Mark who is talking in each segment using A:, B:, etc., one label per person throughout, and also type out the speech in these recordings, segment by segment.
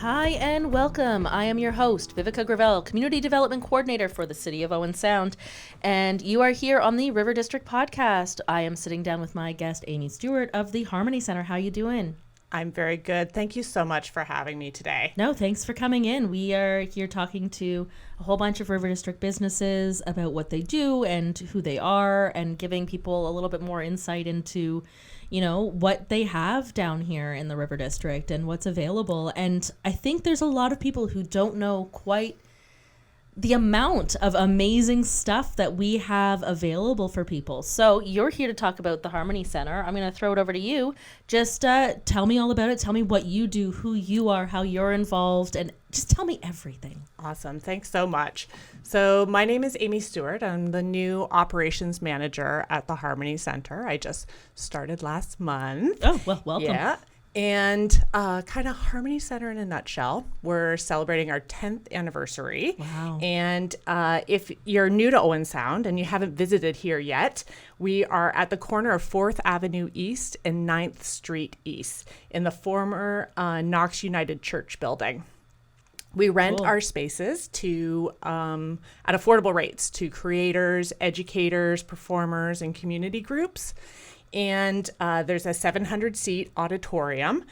A: Hi and welcome. I am your host, Viveca Gravel, Community Development Coordinator for the City of Owen Sound, and you are here on the River District Podcast. I am sitting down with my guest, Amy Stewart of the Harmony Center. How you doing?
B: I'm very good. Thank you so much for having me today.
A: No, thanks for coming in. We are here talking to a whole bunch of River District businesses about what they do and who they are, and giving people a little bit more insight into what they have down here in the River District and what's available. And I think there's a lot of people who don't know quite the amount of amazing stuff that we have available for people. So you're here to talk about the Harmony Center. I'm going to throw it over to you. Just tell me all about it. Tell me what you do, who you are, how you're involved, and just tell me everything.
B: Awesome. Thanks so much. So my name is Amy Stewart. I'm the new operations manager at the Harmony Center. I just started last month.
A: Oh, well, welcome.
B: Yeah. And kind of Harmony Center in a nutshell, we're celebrating our 10th anniversary.
A: Wow.
B: And if you're new to Owen Sound and you haven't visited here yet, we are at the corner of 4th Avenue East and 9th Street East in the former Knox United Church building. We rent our spaces to at affordable rates to creators, educators, performers, and community groups. And there's a 700-seat auditorium.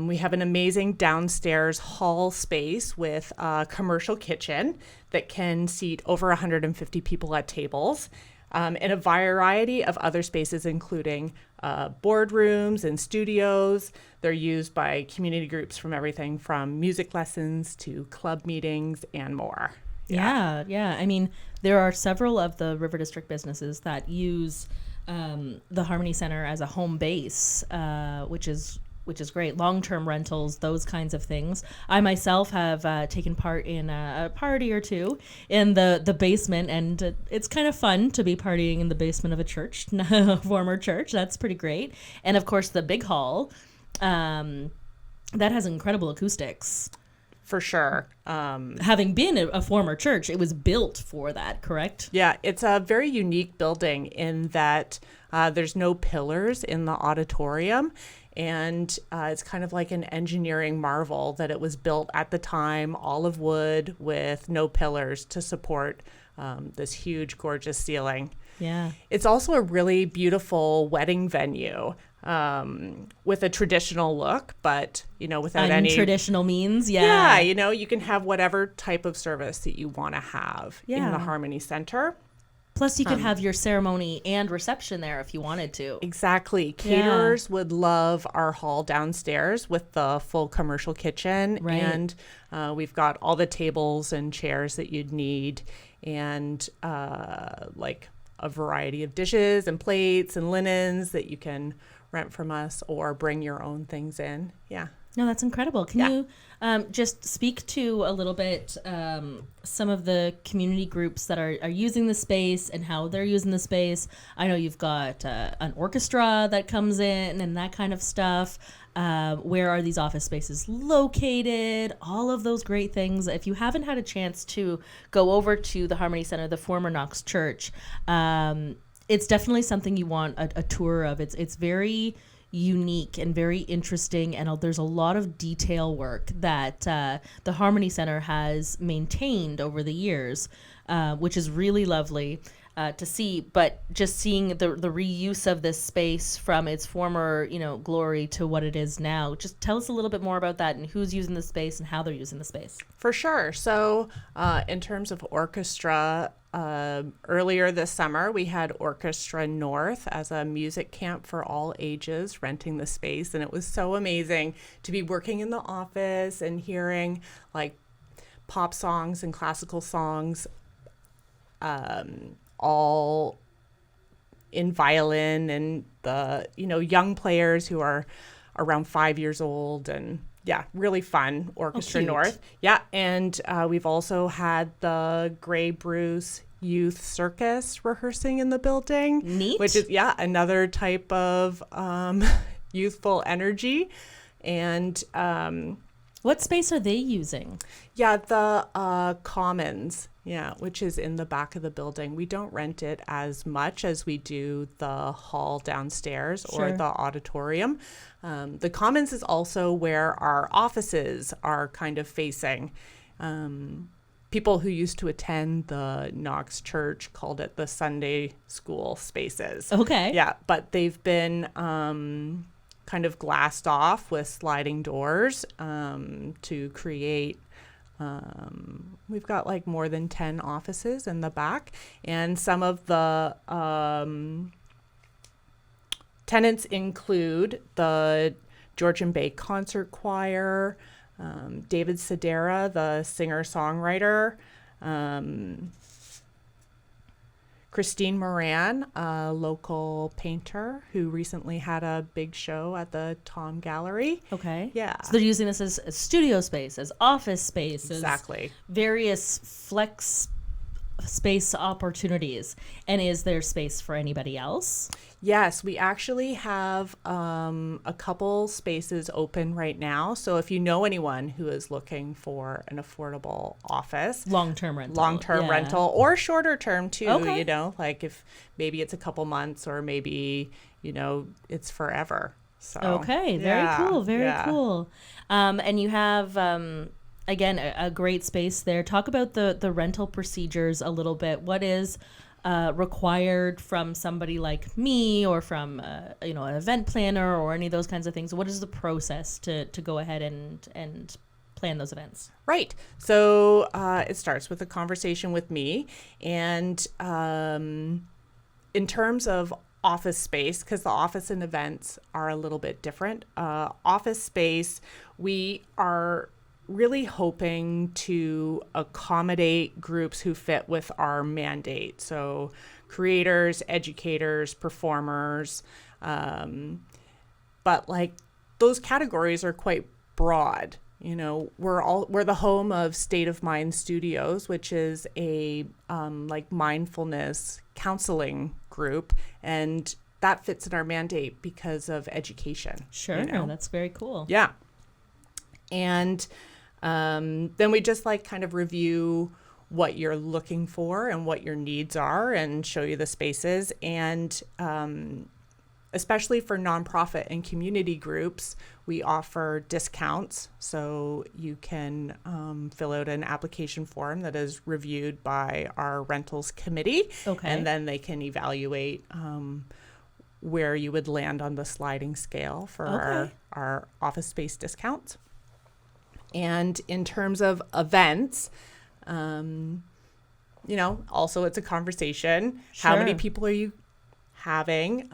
B: We have an amazing downstairs hall space with a commercial kitchen that can seat over 150 people at tables, and a variety of other spaces, including boardrooms and studios. They're used by community groups from everything from music lessons to club meetings and more.
A: Yeah. I mean, there are several of the River District businesses that use the Harmony Center as a home base, which is great. Long-term rentals, those kinds of things. I myself have taken part in a party or two in the basement, and it's kind of fun to be partying in the basement of a church, a former church. That's pretty great. And of course, the big hall, that has incredible acoustics.
B: For sure.
A: Having been a former church, it was built for that, correct?
B: Yeah, it's a very unique building in that there's no pillars in the auditorium. And it's kind of like an engineering marvel that it was built at the time, all of wood with no pillars to support this huge, gorgeous ceiling.
A: Yeah.
B: It's also a really beautiful wedding venue. With a traditional look, but, without any
A: traditional means. Yeah.
B: Yeah. You can have whatever type of service that you want to have in the Harmony Center.
A: Plus, you could have your ceremony and reception there if you wanted to.
B: Exactly. Caterers would love our hall downstairs with the full commercial kitchen.
A: Right.
B: And we've got all the tables and chairs that you'd need, and like a variety of dishes and plates and linens that you can rent from us or bring your own things in. Yeah.
A: No, that's incredible. Can you just speak to a little bit some of the community groups that are using the space and how they're using the space? I know you've got an orchestra that comes in and that kind of stuff. Where are these office spaces located? All of those great things. If you haven't had a chance to go over to the Harmony Center, the former Knox Church, it's definitely something you want a tour of. It's very unique and very interesting, and there's a lot of detail work that the Harmony Center has maintained over the years, which is really lovely to see. But just seeing the reuse of this space from its former glory to what it is now, just tell us a little bit more about that and who's using the space and how they're using the space.
B: For sure. So in terms of orchestra, earlier this summer, we had Orchestra North as a music camp for all ages, renting the space. And it was so amazing to be working in the office and hearing like pop songs and classical songs, all in violin, and the, young players who are around 5 years old, and really fun. Orchestra North. Yeah. And we've also had the Grey Bruce Youth Circus rehearsing in the building.
A: Neat.
B: Which is, another type of youthful energy. And
A: What space are they using?
B: Yeah, the Commons, which is in the back of the building. We don't rent it as much as we do the hall downstairs or
A: Sure.
B: the auditorium. The Commons is also where our offices are kind of facing. People who used to attend the Knox Church called it the Sunday school spaces.
A: Okay.
B: Yeah, but they've been kind of glassed off with sliding doors to create. We've got like more than 10 offices in the back, and some of the tenants include the Georgian Bay Concert Choir, David Sedera, the singer-songwriter, Christine Moran, a local painter who recently had a big show at the Tom Gallery.
A: Okay.
B: Yeah.
A: So they're using this as studio space, as office space,
B: Exactly.
A: as various flex space opportunities. And is there space for anybody else?
B: Yes, we actually have a couple spaces open right now. So if you know anyone who is looking for an affordable office,
A: Long-term rental.
B: rental or shorter term too,
A: Okay.
B: like if maybe it's a couple months or maybe, it's forever. So
A: Okay, very cool, very cool. And you have, again, a great space there. Talk about the rental procedures a little bit. What is required from somebody like me or from, an event planner or any of those kinds of things? What is the process to go ahead and plan those events?
B: Right. So it starts with a conversation with me. And in terms of office space, because the office and events are a little bit different, office space, we are really hoping to accommodate groups who fit with our mandate. So creators, educators, performers, but like those categories are quite broad. We're the home of State of Mind Studios, which is a like mindfulness counseling group, and that fits in our mandate because of education.
A: Sure, that's very cool.
B: Yeah. And then we just like kind of review what you're looking for and what your needs are and show you the spaces. And especially for nonprofit and community groups, we offer discounts. So you can fill out an application form that is reviewed by our rentals committee.
A: Okay.
B: And then they can evaluate where you would land on the sliding scale for our office space discounts. And in terms of events, also it's a conversation.
A: Sure.
B: How many people are you having?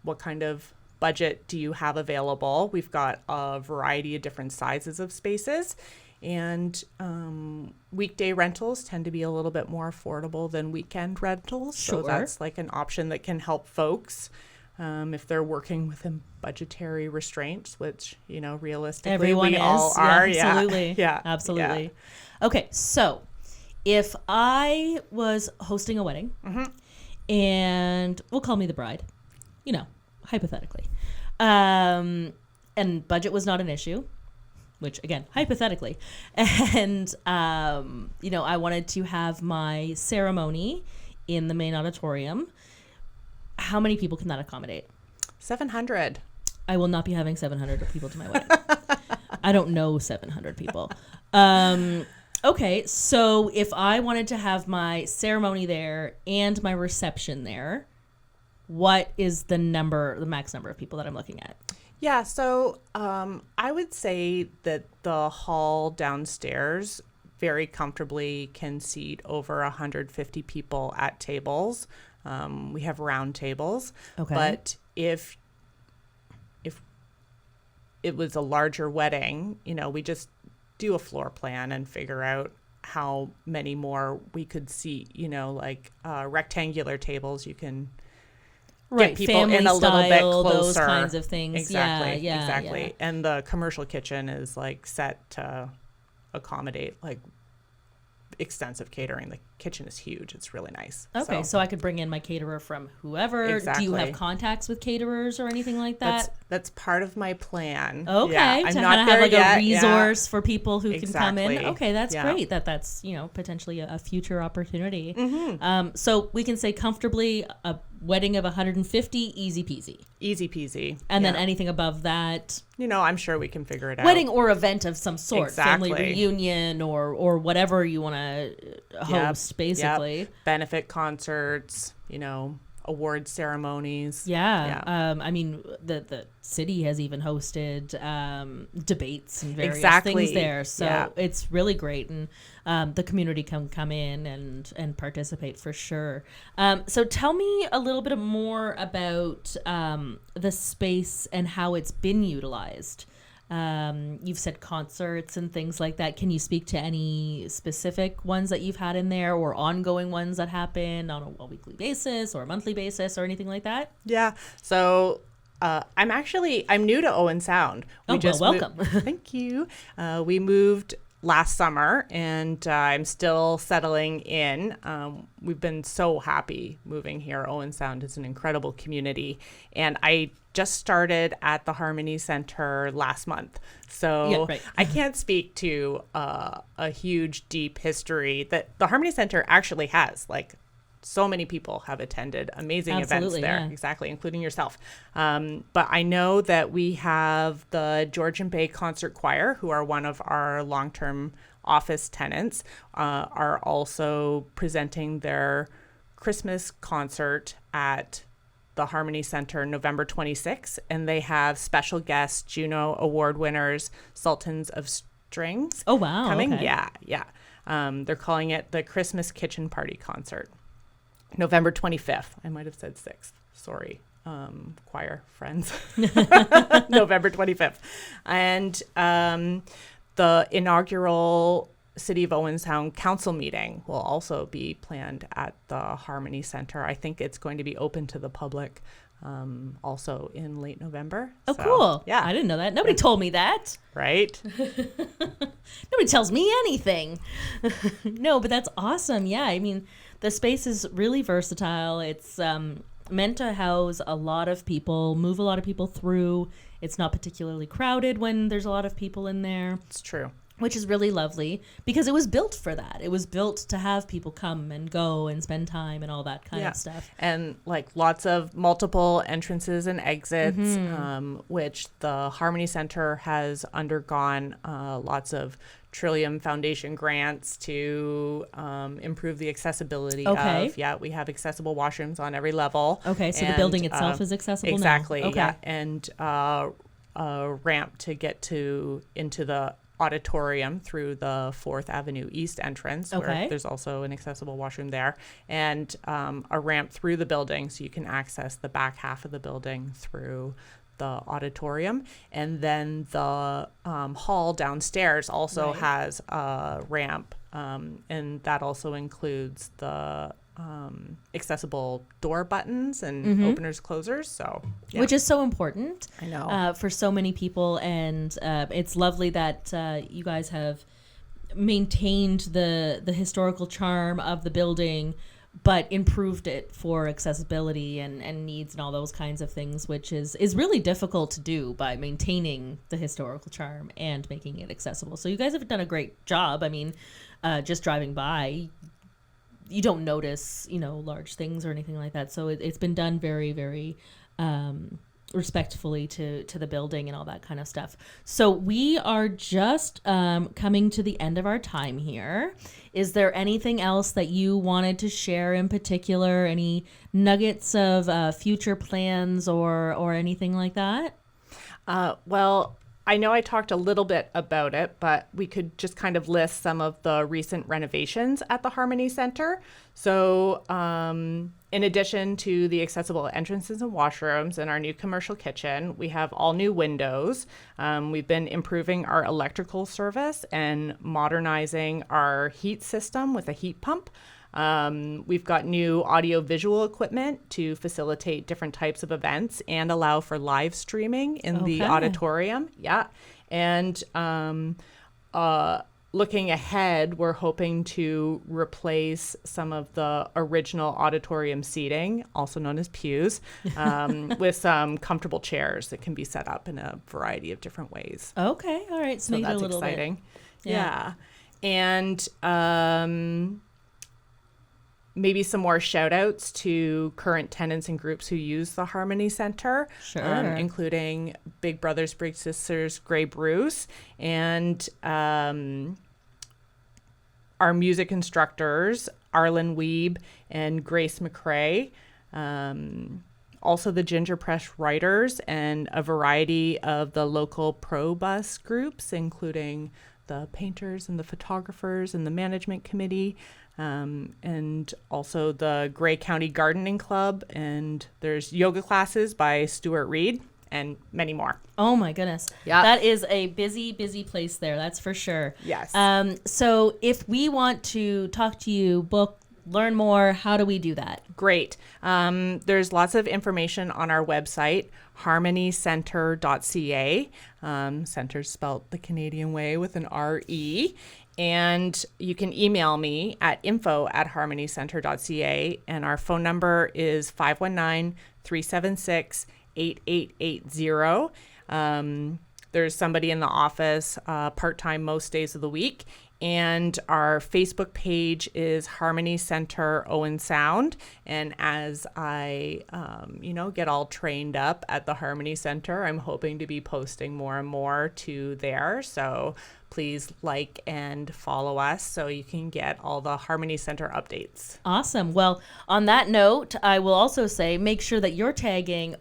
B: What kind of budget do you have available? We've got a variety of different sizes of spaces. And weekday rentals tend to be a little bit more affordable than weekend rentals.
A: Sure.
B: So that's like an option that can help folks if they're working within budgetary restraints, which, realistically
A: Everyone
B: we
A: is.
B: all are.
A: Absolutely.
B: Yeah.
A: Absolutely.
B: Yeah.
A: Okay, so if I was hosting a wedding, and we'll call me the bride, hypothetically, and budget was not an issue, which again, hypothetically, and I wanted to have my ceremony in the main auditorium. How many people can that accommodate?
B: 700.
A: I will not be having 700 people to my wedding. I don't know 700 people. Okay, so if I wanted to have my ceremony there and my reception there, what is the max number of people that I'm looking at?
B: Yeah, so I would say that the hall downstairs very comfortably can seat over 150 people at tables. We have round tables.
A: Okay.
B: But if it was a larger wedding, we just do a floor plan and figure out how many more we could seat, like rectangular tables you can get people
A: family
B: in a little bit
A: style,
B: closer.
A: those kinds of things.
B: Exactly.
A: Yeah,
B: exactly.
A: yeah.
B: And the commercial kitchen is like set to accommodate like extensive catering. The kitchen is huge. It's really nice.
A: Okay, so I could bring in my caterer from whoever.
B: Exactly.
A: Do you have contacts with caterers or anything like that?
B: That's part of my plan.
A: Okay,
B: yeah,
A: to
B: I'm
A: kind
B: not
A: of
B: there
A: have like
B: yet.
A: a resource for people who can come in.
B: Exactly.
A: Okay, that's
B: Yeah.
A: great. That's potentially a future opportunity.
B: Mm-hmm.
A: So we can say comfortably a wedding of 150, easy peasy.
B: Easy peasy.
A: And then anything above that,
B: I'm sure we can figure it out.
A: wedding or event of some sort, family
B: Exactly.
A: reunion or whatever you want to host, basically.
B: Yep. Benefit concerts, award ceremonies.
A: Yeah. I mean, the city has even hosted debates and various
B: Exactly.
A: things there. So
B: Yeah.
A: it's really great. And the community can come in and participate for sure. So tell me a little bit more about the space and how it's been utilized. You've said concerts and things like that. Can you speak to any specific ones that you've had in there or ongoing ones that happen on a weekly basis or a monthly basis or anything like that?
B: Yeah. So I'm new to Owen Sound.
A: Welcome.
B: Thank you. We moved last summer and I'm still settling in. We've been so happy moving here. Owen Sound is an incredible community. And I just started at the Harmony Center last month. So
A: Yeah, right.
B: I can't speak to a huge, deep history that the Harmony Center actually has. Like, so many people have attended amazing events
A: Absolutely,
B: there,
A: yeah.
B: exactly, including yourself. But I know that we have the Georgian Bay Concert Choir, who are one of our long-term office tenants, are also presenting their Christmas concert at the Harmony Center November 26th, and they have special guests, Juno Award winners, Sultans of Strings.
A: Oh, wow.
B: Coming.
A: Okay.
B: Yeah. They're calling it the Christmas Kitchen Party Concert. November 25th. I might have said 6th. Sorry, choir friends. November 25th. And the inaugural City of Owen Sound Council meeting will also be planned at the Harmony Center. I think it's going to be open to the public also in late November.
A: Oh,
B: So,
A: cool.
B: Yeah.
A: I didn't know that. Nobody told me that.
B: Right?
A: Nobody tells me anything. No, but that's awesome. Yeah, I mean, the space is really versatile. It's meant to house a lot of people, move a lot of people through. It's not particularly crowded when there's a lot of people in there,
B: It's true.
A: which is really lovely because it was built for that. It was built to have people come and go and spend time and all that kind of stuff.
B: And like lots of multiple entrances and exits, which the Harmony Center has undergone lots of Trillium Foundation grants to improve the accessibility
A: Okay.
B: of. Yeah, we have accessible washrooms on every level.
A: Okay, so the building itself is accessible
B: exactly,
A: now. Okay.
B: yeah. And a ramp to get into the auditorium through the 4th Avenue East entrance,
A: Okay.
B: where there's also an accessible washroom there, and a ramp through the building so you can access the back half of the building through the auditorium. And then the hall downstairs also
A: Right.
B: has a ramp, and that also includes the accessible door buttons and openers, closers. So, yeah.
A: Which is so important.
B: I know.
A: For so many people, and it's lovely that you guys have maintained the historical charm of the building, but improved it for accessibility and needs and all those kinds of things, which is really difficult to do by maintaining the historical charm and making it accessible. So you guys have done a great job. I mean, just driving by, you don't notice, large things or anything like that. So it's been done very, very respectfully to the building and all that kind of stuff. So we are just coming to the end of our time here. Is there anything else that you wanted to share in particular? Any nuggets of future plans or anything like that?
B: Well, I know I talked a little bit about it, but we could just kind of list some of the recent renovations at the Harmony Center. So in addition to the accessible entrances and washrooms and our new commercial kitchen, we have all new windows. We've been improving our electrical service and modernizing our heat system with a heat pump. We've got new audio-visual equipment to facilitate different types of events and allow for live streaming in the
A: Okay.
B: auditorium. Yeah. And looking ahead, we're hoping to replace some of the original auditorium seating, also known as pews, with some comfortable chairs that can be set up in a variety of different ways.
A: Okay, all right. So, make it a
B: that's
A: little
B: exciting.
A: bit.
B: Yeah. And maybe some more shout outs to current tenants and groups who use the Harmony Center,
A: Sure.
B: including Big Brothers Big Sisters Grey Bruce, and our music instructors, Arlen Weeb and Grace McRae, also the Ginger Press writers, and a variety of the local pro bus groups, including the painters and the photographers and the management committee, and also the Grey County Gardening Club, and there's yoga classes by Stuart Reed, and many more.
A: Oh my goodness.
B: Yeah.
A: That is a busy, busy place there. That's for sure.
B: Yes.
A: So if we want to talk to you, book, learn more, how do we do that?
B: Great. There's lots of information on our website, harmonycenter.ca. Center's spelled the Canadian way with an R-E. And you can email me at info@harmonycenter.ca. And our phone number is 519-376-8880. There's somebody in the office part-time most days of the week. And our Facebook page is Harmony Center Owen Sound. And as I, get all trained up at the Harmony Center, I'm hoping to be posting more and more to there. So please like and follow us so you can get all the Harmony Center updates.
A: Awesome. Well, on that note, I will also say make sure that you're tagging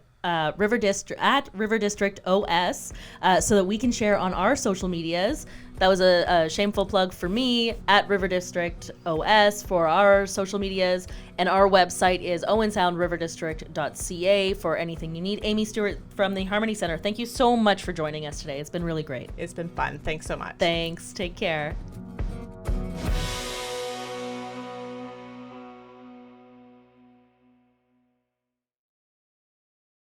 A: River District OS so that we can share on our social medias. That was a shameful plug for me, at River District OS for our social medias. And our website is owensoundriverdistrict.ca for anything you need. Amy Stewart from the Harmony Center, thank you so much for joining us today. It's been really great.
B: It's been fun. Thanks so much.
A: Thanks. Take care.